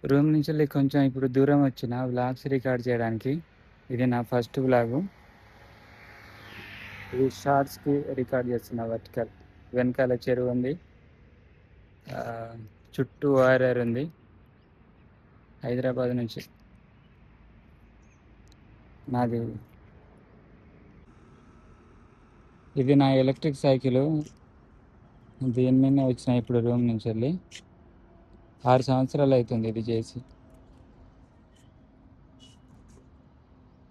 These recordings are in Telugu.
రూమ్ నుంచి వెళ్ళి కొంచెం ఇప్పుడు దూరం వచ్చిన వ్లాగ్స్ రికార్డ్ చేయడానికి. ఇది నా ఫస్ట్ వ్లాగు. ఇది షార్ట్స్కి రికార్డ్ చేస్తున్న వర్టికల్. వెనకాల చెరువు ఉంది, చుట్టూ ఓఆర్ఆర్ ఉంది. హైదరాబాద్ నుంచి నాది ఇది నా ఎలక్ట్రిక్ సైకిల్. దీని మీదనే వచ్చిన ఇప్పుడు రూమ్ నుంచి వెళ్ళి. 6 సంవత్సరాలు అవుతుంది ఇది చేసి.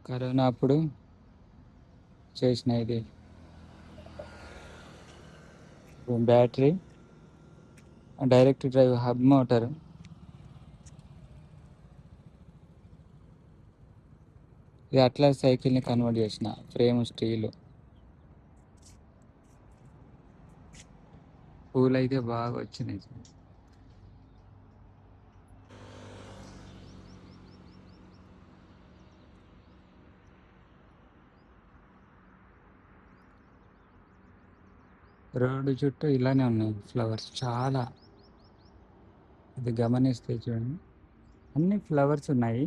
కరోనా అప్పుడు చేసిన ఇది. Battery, direct drive, hub motor. ఇది అట్లా సైకిల్ని కన్వర్ట్ చేసిన. Frame steel. పూలు అయితే బాగా వచ్చినాయి. రోడ్డు చుట్టూ ఇలానే ఉన్నాయి ఫ్లవర్స్ చాలా. ఇది గమనిస్తే చూడండి, అన్ని ఫ్లవర్స్ ఉన్నాయి.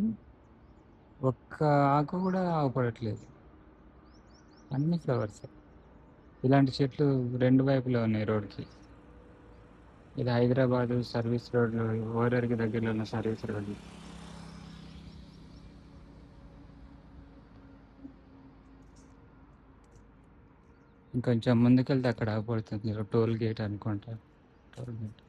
ఒక్క ఆకు కూడా ఆకుపడట్లేదు, అన్ని ఫ్లవర్స్. ఇలాంటి చెట్లు రెండు వైపులా ఉన్నాయి రోడ్కి. ఇది హైదరాబాదు సర్వీస్ రోడ్లు, ఓరర్కి దగ్గరలో ఉన్న సర్వీస్ రోడ్లు. ఇంకొంచెం ముందుకెళ్తే అక్కడ ఆగిపోతుంది, టోల్ గేట్ అనుకుంటా. Toll gate.